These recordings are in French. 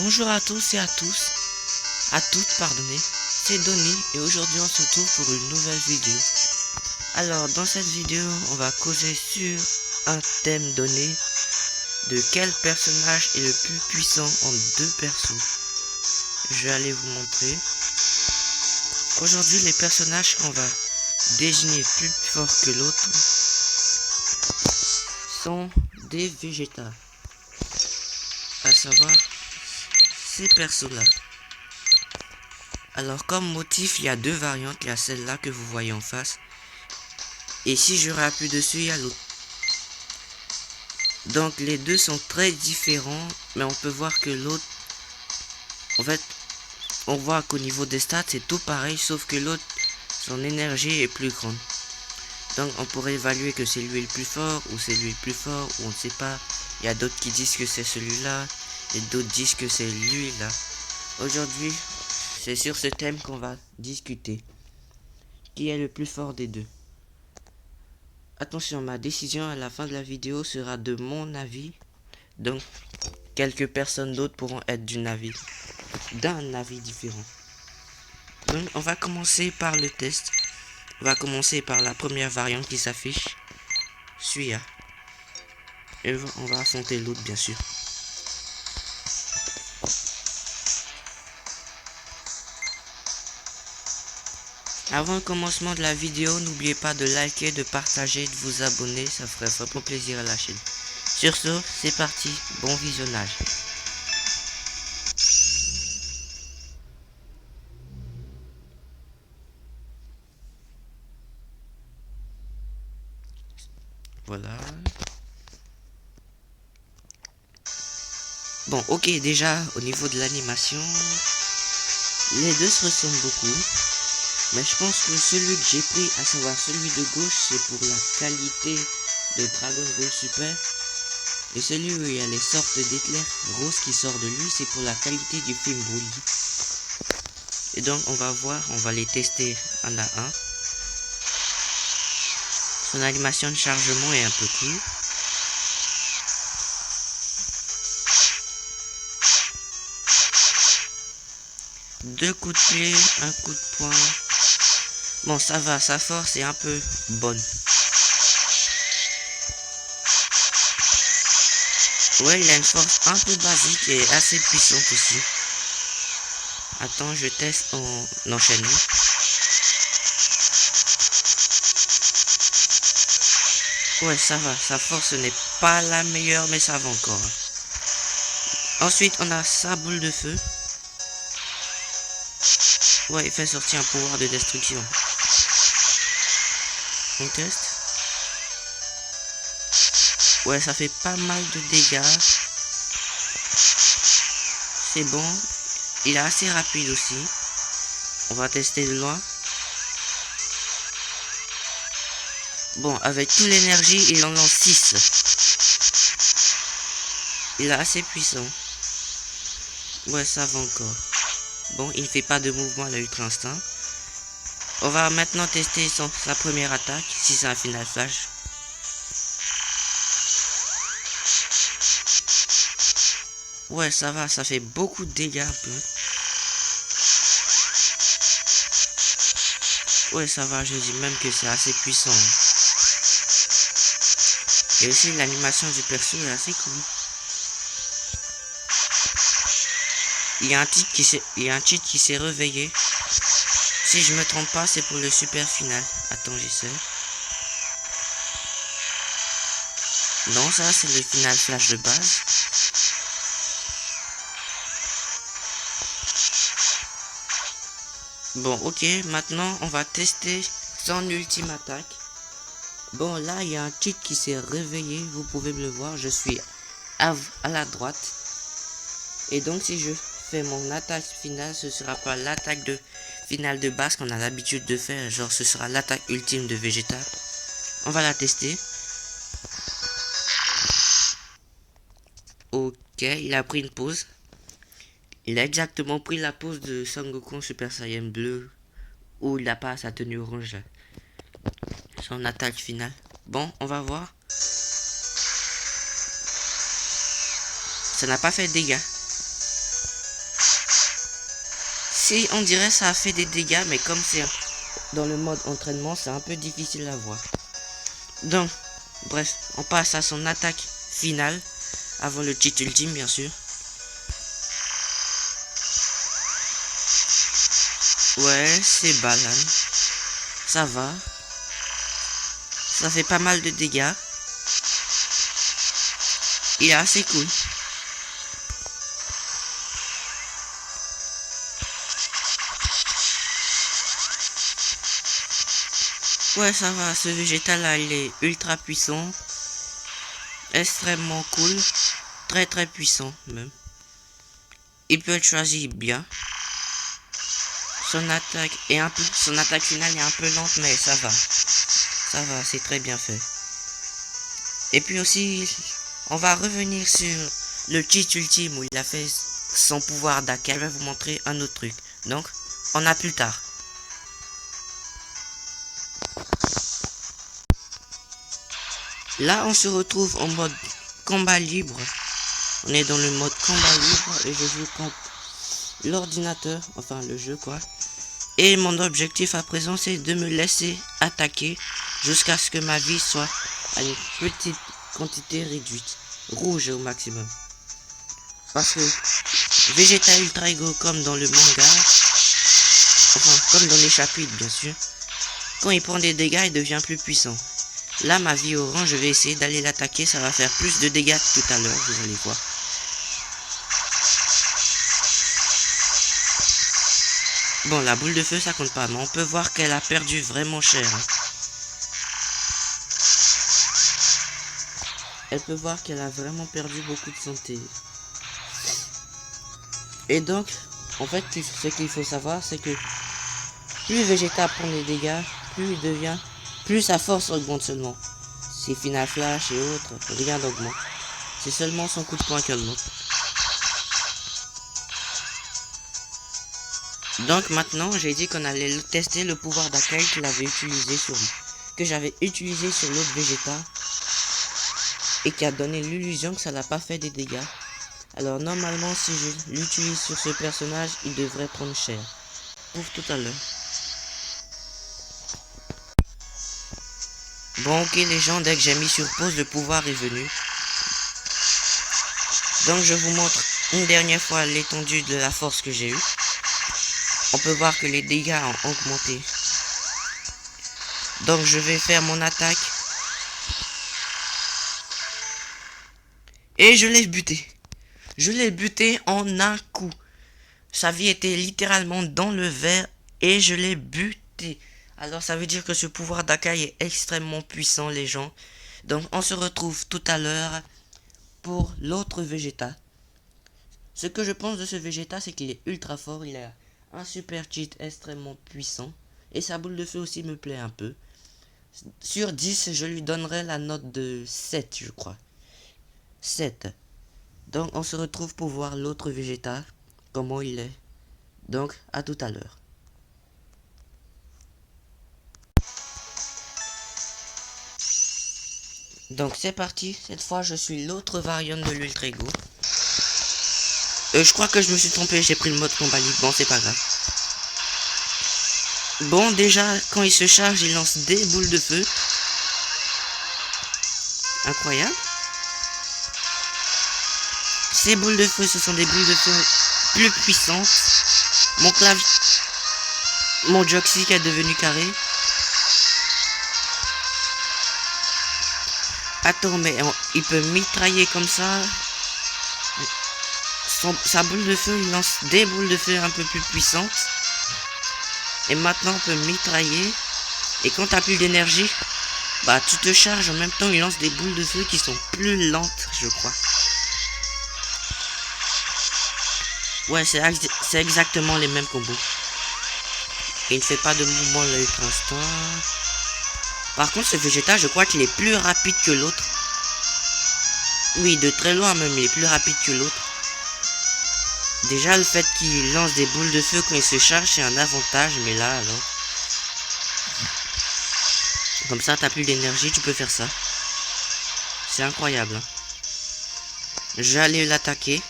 Bonjour à tous et à toutes, pardonnez, c'est Donny et aujourd'hui on se retrouve pour une nouvelle vidéo. Alors dans cette vidéo on va causer sur un thème donné, de quel personnage est le plus puissant en deux persos. Je vais aller vous montrer. Aujourd'hui les personnages qu'on va désigner plus fort que l'autre sont des végétales, à savoir ces persos-là. Alors comme motif, il y a deux variantes, il y a celle-là que vous voyez en face. Et si je rappuie dessus, il y a l'autre. Donc les deux sont très différents, mais on peut voir que l'autre, en fait, on voit qu'au niveau des stats, c'est tout pareil, sauf que l'autre, son énergie est plus grande. Donc on pourrait évaluer que c'est lui le plus fort, ou c'est lui le plus fort, ou on ne sait pas. Il y a d'autres qui disent que c'est celui-là, et d'autres disent que c'est lui-là. Aujourd'hui, c'est sur ce thème qu'on va discuter. Qui est le plus fort des deux? Attention, ma décision à la fin de la vidéo sera de mon avis. Donc, quelques personnes d'autres pourront être d'un avis différent. Donc, on va commencer par le test. On va commencer par la première variante qui s'affiche. Celui-là. Et on va affronter l'autre, bien sûr. Avant le commencement de la vidéo, n'oubliez pas de liker, de partager, de vous abonner, ça ferait vraiment plaisir à la chaîne. Sur ce, c'est parti, bon visionnage. Voilà. Bon, ok, déjà, au niveau de l'animation, les deux se ressemblent beaucoup. Mais je pense que celui que j'ai pris, à savoir celui de gauche, c'est pour la qualité de Dragon Ball Super. Et celui où il y a les sortes d'Hitler rose qui sort de lui, c'est pour la qualité du film Broly. Et donc on va voir, on va les tester un à un. Son animation de chargement est un peu cool. Deux coups de pied, un coup de poing. Bon, ça va, sa force est un peu bonne. Ouais, il a une force un peu basique et assez puissante aussi. Attends, je teste en enchaînement. Ouais, ça va, sa force n'est pas la meilleure, mais ça va encore. Ensuite, on a sa boule de feu. Ouais, il fait sortir un pouvoir de destruction. On teste. Ouais, ça fait pas mal de dégâts. C'est bon. Il est assez rapide aussi. On va tester de loin. Bon, avec toute l'énergie, il en lance 6. Il est assez puissant. Ouais, ça va encore. Bon, il ne fait pas de mouvement à la Ultra Instinct. On va maintenant tester sa première attaque, si c'est un final flash. Ouais, ça va, ça fait beaucoup de dégâts un peu. Ouais, ça va, je dis même que c'est assez puissant. Et aussi l'animation du perso est assez cool. Il y a un cheat qui s'est réveillé. Si je me trompe pas, c'est pour le super final. Attends, j'essaie. Non, ça c'est le final flash de base. Bon, ok, maintenant on va tester son ultime attaque. Bon, là il y a un cheat qui s'est réveillé, vous pouvez me le voir, je suis à la droite. Et donc si je fais mon attaque finale, ce sera pas l'attaque finale de base qu'on a l'habitude de faire, genre ce sera l'attaque ultime de Vegeta. On va la tester. Ok, il a pris une pause. Il a exactement pris la pose de Son Goku Super Saiyan bleu, où il n'a pas sa tenue orange. Son attaque finale. Bon, on va voir. Ça n'a pas fait de dégâts. ici, on dirait ça a fait des dégâts, mais comme c'est dans le mode entraînement, c'est un peu difficile à voir. Donc, bref, on passe à son attaque finale, avant le cheat ultime, bien sûr. Ouais, c'est banane. Ça va. Ça fait pas mal de dégâts. Il est assez cool. Ouais, ça va. Ce végétal là, il est ultra puissant. Extrêmement cool. Très très puissant même. Il peut être choisi bien. Son attaque finale est un peu lente, mais ça va. Ça va, c'est très bien fait. Et puis aussi, on va revenir sur le cheat ultime où il a fait son pouvoir d'accueil. Je vais vous montrer un autre truc. Donc, on a plus tard. Là, on se retrouve en mode combat libre. On est dans le mode combat libre et je joue contre l'ordinateur, enfin le jeu quoi. Et mon objectif à présent, c'est de me laisser attaquer jusqu'à ce que ma vie soit à une petite quantité réduite, rouge au maximum. Parce que Vegeta Ultra Ego, comme dans le manga, enfin comme dans les chapitres bien sûr, quand il prend des dégâts, il devient plus puissant. Là, ma vie orange, je vais essayer d'aller l'attaquer, ça va faire plus de dégâts tout à l'heure, vous allez voir. Bon, la boule de feu, ça compte pas, mais on peut voir qu'elle a perdu vraiment cher. Hein. Elle peut voir qu'elle a vraiment perdu beaucoup de santé. Et donc, en fait, ce qu'il faut savoir, c'est que plus Vegeta prend des dégâts, plus il devient, plus sa force augmente seulement. Ses Final Flash et autres, rien n'augmente. C'est seulement son coup de poing qui augmente. Donc maintenant, j'ai dit qu'on allait tester le pouvoir d'accueil qu'il avait utilisé sur lui. Que j'avais utilisé sur l'autre Vegeta. Et qui a donné l'illusion que ça n'a pas fait des dégâts. Alors normalement, si je l'utilise sur ce personnage, il devrait prendre cher. Pour tout à l'heure. Bon ok les gens, dès que j'ai mis sur pause, le pouvoir est venu. Donc je vous montre une dernière fois l'étendue de la force que j'ai eue. On peut voir que les dégâts ont augmenté. Donc je vais faire mon attaque. Et je l'ai buté. Je l'ai buté en un coup. Sa vie était littéralement dans le verre et je l'ai buté. Alors ça veut dire que ce pouvoir d'accueil est extrêmement puissant les gens. Donc on se retrouve tout à l'heure pour l'autre Vegeta. Ce que je pense de ce Vegeta, c'est qu'il est ultra fort. Il a un super cheat extrêmement puissant. Et sa boule de feu aussi me plaît un peu. Sur 10, je lui donnerai la note de 7, je crois. 7. Donc on se retrouve pour voir l'autre Vegeta, comment il est. Donc à tout à l'heure. Donc c'est parti, cette fois je suis l'autre variante de l'Ultra Ego. Je crois que je me suis trompé, j'ai pris le mode combat libre, bon c'est pas grave. Bon déjà, quand il se charge, il lance des boules de feu. Incroyable. Ces boules de feu, ce sont des boules de feu plus puissantes. Mon clavier... Mon joystick est devenu carré. Attends, mais il peut mitrailler comme ça. Sa boule de feu, il lance des boules de feu un peu plus puissantes. Et maintenant, on peut mitrailler. Et quand t'as plus d'énergie, bah tu te charges. En même temps, il lance des boules de feu qui sont plus lentes, je crois. Ouais, c'est exactement les mêmes combos. Et il ne fait pas de mouvement à l'ultra instant. Par contre, ce Vegeta, je crois qu'il est plus rapide que l'autre. Oui, de très loin même, il est plus rapide que l'autre. Déjà, le fait qu'il lance des boules de feu quand il se charge, c'est un avantage. Mais là, alors... Comme ça, t'as plus d'énergie, tu peux faire ça. C'est incroyable. Hein. Je vais aller l'attaquer.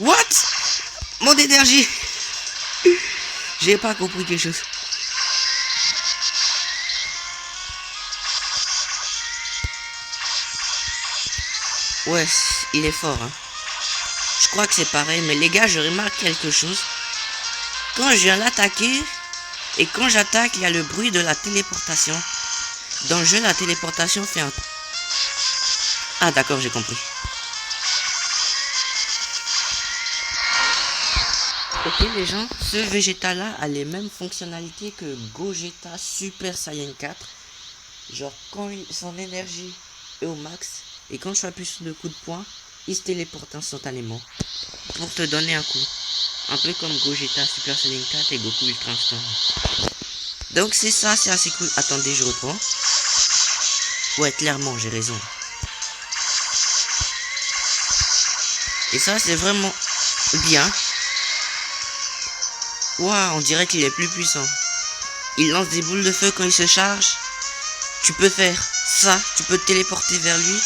What? Mon énergie. J'ai pas compris quelque chose. Ouais, il est fort, hein. Je crois que c'est pareil, mais les gars, je remarque quelque chose. Quand je viens l'attaquer, et quand j'attaque, il y a le bruit de la téléportation. Dans le jeu, la téléportation fait un... Ah d'accord, j'ai compris. Ok les gens, ce Vegeta là a les mêmes fonctionnalités que Gogeta Super Saiyan 4. Genre quand son énergie est au max, et quand je appuie sur le coup de poing, il se téléporte instantanément. Pour te donner un coup. Un peu comme Gogeta Super Saiyan 4 et Goku Ultra Instinct. Donc c'est ça, c'est assez cool. Attendez, je reprends. Ouais, clairement, j'ai raison. Et ça, c'est vraiment bien. Waouh, on dirait qu'il est plus puissant. Il lance des boules de feu quand il se charge. Tu peux faire ça, tu peux te téléporter vers lui.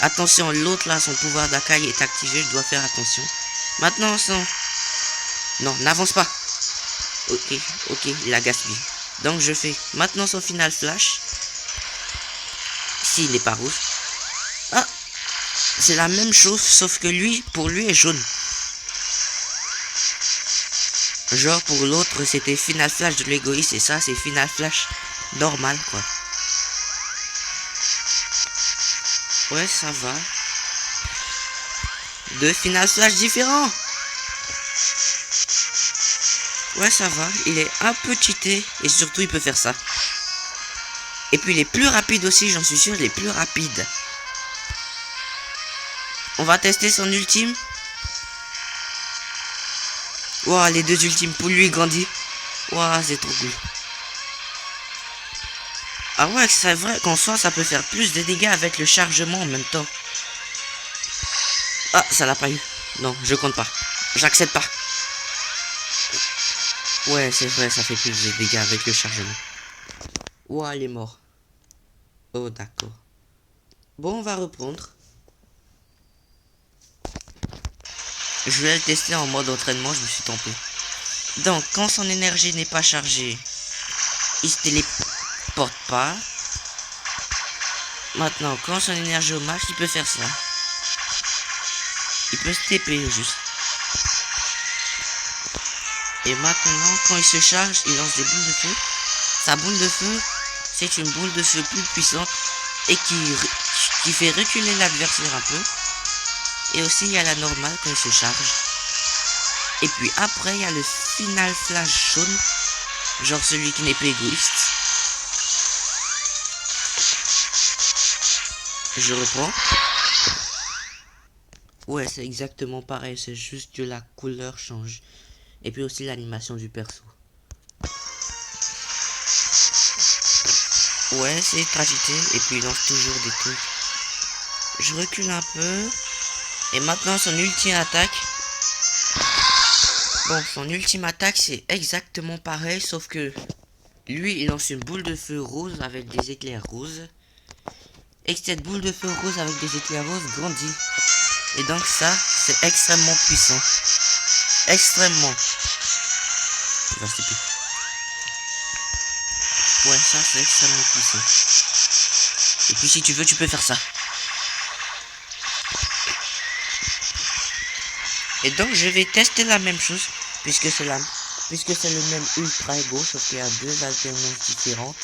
Attention, l'autre là, son pouvoir d'Akai est activé, je dois faire attention. Maintenant, son... Non, n'avance pas. Ok, ok, il a gaspillé. Donc je fais maintenant son final flash. S'il n'est pas rouge. Ah, c'est la même chose, sauf que lui, pour lui, est jaune. Genre pour l'autre, c'était final flash de l'égoïste et ça, c'est final flash normal, quoi. Ouais, ça va. Deux final flash différents. Ouais, ça va. Il est un peu cheaté et surtout, il peut faire ça. Et puis, il est plus rapide aussi, j'en suis sûr, il est plus rapide. On va tester son ultime. Wow, les deux ultimes pour lui grandit. Wow, c'est trop cool. Ah ouais, c'est vrai qu'en soi, ça peut faire plus de dégâts avec le chargement en même temps. Ah, ça l'a pas eu. Non, je compte pas. J'accepte pas. Ouais, c'est vrai, ça fait plus de dégâts avec le chargement. Ouah, il est mort. Oh, d'accord. Bon, on va reprendre. Je vais le tester en mode entraînement, je me suis trompé. Donc, quand son énergie n'est pas chargée, il se téléporte pas. Maintenant, quand son énergie est au max, il peut faire ça. Il peut se TP juste. Et maintenant, quand il se charge, il lance des boules de feu. Sa boule de feu, c'est une boule de feu plus puissante et qui fait reculer l'adversaire un peu. Et aussi, il y a la normale quand il se charge. Et puis après, il y a le final flash jaune. Genre celui qui n'est pas égoïste. Je reprends. Ouais, c'est exactement pareil. C'est juste que la couleur change. Et puis aussi l'animation du perso. Ouais, c'est tragédie. Et puis il lance toujours des trucs. Je recule un peu. Et maintenant son ultime attaque. Bon, son ultime attaque c'est exactement pareil. Sauf que lui il lance une boule de feu rose avec des éclairs roses. Et cette boule de feu rose avec des éclairs roses grandit. Et donc ça c'est extrêmement puissant. Extrêmement. Ouais, ça c'est extrêmement puissant. Et puis si tu veux, tu peux faire ça. Et donc je vais tester la même chose, puisque c'est le même ultra ego, sauf qu'il y a deux alternances différentes.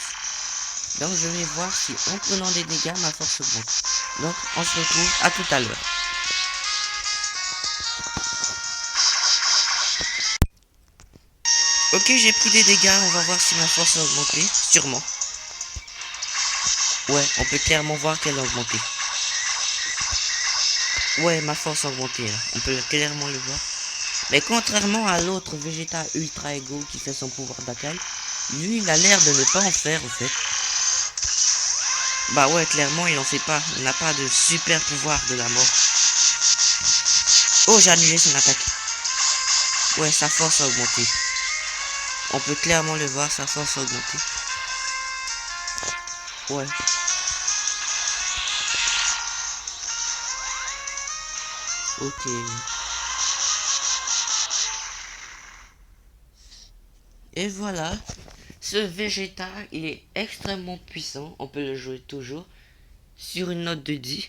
Donc je vais voir si en prenant des dégâts, ma force augmente. Donc on se retrouve à tout à l'heure. Ok, j'ai pris des dégâts, on va voir si ma force a augmenté. Sûrement. Ouais, on peut clairement voir qu'elle a augmenté. Ouais, ma force a augmenté là, on peut clairement le voir. Mais contrairement à l'autre Vegeta Ultra Ego qui fait son pouvoir d'Akai, lui il a l'air de ne pas en faire en fait. Bah ouais, clairement il en fait pas, il n'a pas de super pouvoir de la mort. Oh, j'ai annulé son attaque. Ouais, sa force a augmenté. On peut clairement le voir, sa force a augmenté. Ouais. Ok. Et voilà. Ce Vegeta, il est extrêmement puissant. On peut le jouer toujours. Sur une note de 10.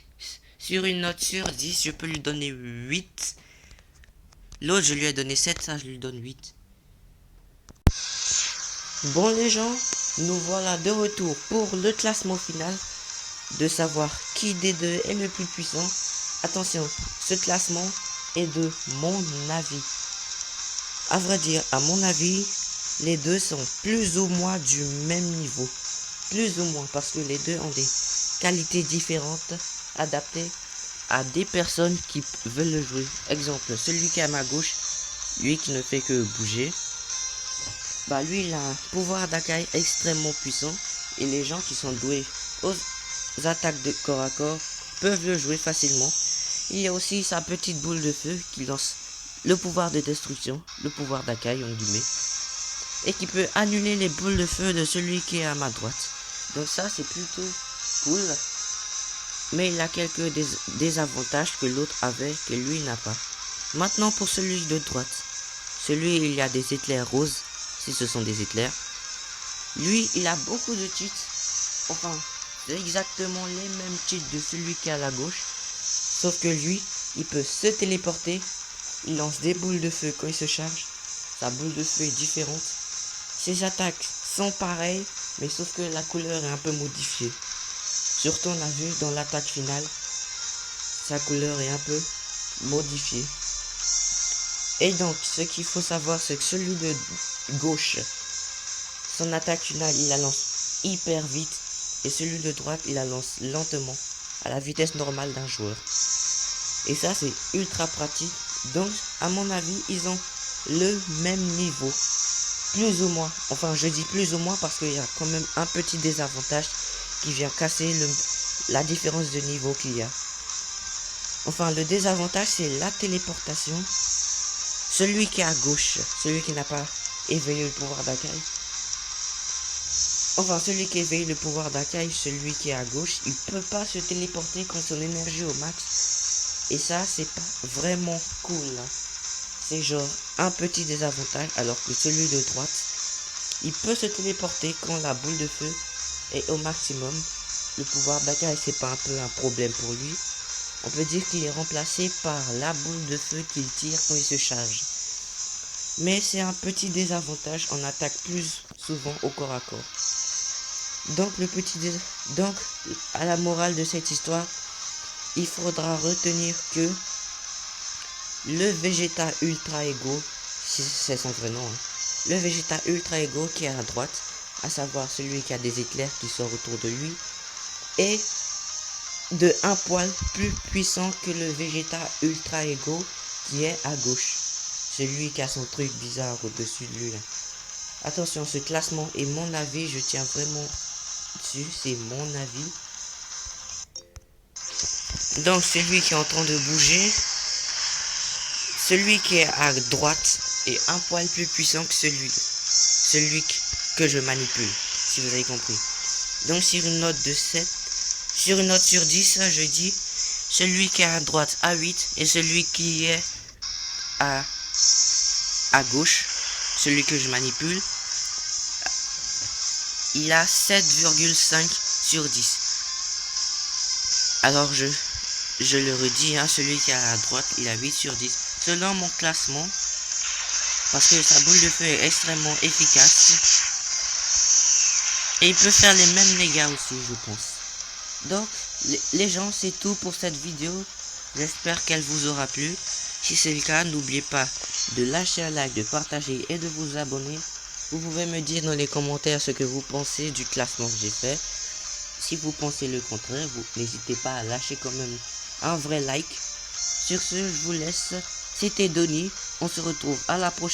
Sur une note sur 10, je peux lui donner 8. L'autre, je lui ai donné 7, ça, je lui donne 8. Bon, les gens, nous voilà de retour pour le classement final. De savoir qui des deux est le plus puissant. Attention, ce classement est de mon avis. À vrai dire, à mon avis, les deux sont plus ou moins du même niveau. Plus ou moins, parce que les deux ont des qualités différentes, adaptées à des personnes qui veulent le jouer. Exemple, celui qui est à ma gauche, lui qui ne fait que bouger, bah lui il a un pouvoir d'accueil extrêmement puissant, et les gens qui sont doués aux attaques de corps à corps peuvent le jouer facilement. Il y a aussi sa petite boule de feu qui lance le pouvoir de destruction, le pouvoir d'accueil en guillemets, et qui peut annuler les boules de feu de celui qui est à ma droite. Donc ça c'est plutôt cool, mais il a quelques désavantages que l'autre avait que lui n'a pas. Maintenant pour celui de droite, celui il y a des éclairs roses, si ce sont des éclairs. Lui il a beaucoup de cheats, enfin c'est exactement les mêmes cheats de celui qui est à la gauche, sauf que lui il peut se téléporter, il lance des boules de feu quand il se charge, sa boule de feu est différente, ses attaques sont pareilles, mais sauf que la couleur est un peu modifiée. Surtout on a vu dans l'attaque finale, sa couleur est un peu modifiée. Et donc ce qu'il faut savoir c'est que celui de gauche, son attaque finale il la lance hyper vite, et celui de droite il la lance lentement, à la vitesse normale d'un joueur. Et ça c'est ultra pratique. Donc à mon avis ils ont le même niveau, plus ou moins. Enfin je dis plus ou moins parce qu'il y a quand même un petit désavantage qui vient casser la différence de niveau qu'il y a. Enfin le désavantage c'est la téléportation. Celui qui est à gauche, celui qui n'a pas éveillé le pouvoir d'accueil, enfin celui qui éveille le pouvoir d'accueil, celui qui est à gauche, il peut pas se téléporter quand son énergie au max. Et ça c'est pas vraiment cool. C'est genre un petit désavantage, alors que celui de droite, il peut se téléporter quand la boule de feu est au maximum. Le pouvoir d'accueil c'est pas un peu un problème pour lui. On peut dire qu'il est remplacé par la boule de feu qu'il tire quand il se charge. Mais c'est un petit désavantage, on attaque plus souvent au corps à corps. Donc donc à la morale de cette histoire, il faudra retenir que le Vegeta Ultra Ego, si c'est son vrai nom, le Vegeta Ultra Ego qui est à droite, à savoir celui qui a des éclairs qui sortent autour de lui, est de un poil plus puissant que le Vegeta Ultra Ego qui est à gauche, celui qui a son truc bizarre au-dessus de lui là. Attention, ce classement est mon avis, je tiens vraiment dessus, c'est mon avis. Donc celui qui est en train de bouger, celui qui est à droite est un poil plus puissant que celui que je manipule, si vous avez compris. Donc sur une note de 7, sur une note sur 10, je dis celui qui est à droite a 8 et celui qui est à gauche, celui que je manipule, il a 7,5 sur 10. Alors je le redis, celui qui est à droite, il a 8 sur 10. Selon mon classement, parce que sa boule de feu est extrêmement efficace. Et il peut faire les mêmes dégâts aussi, je pense. Donc, les gens, c'est tout pour cette vidéo. J'espère qu'elle vous aura plu. Si c'est le cas, n'oubliez pas de lâcher un like, de partager et de vous abonner. Vous pouvez me dire dans les commentaires ce que vous pensez du classement que j'ai fait. Si vous pensez le contraire, vous n'hésitez pas à lâcher quand même un vrai like. Sur ce, je vous laisse. C'était Donny. On se retrouve à la prochaine.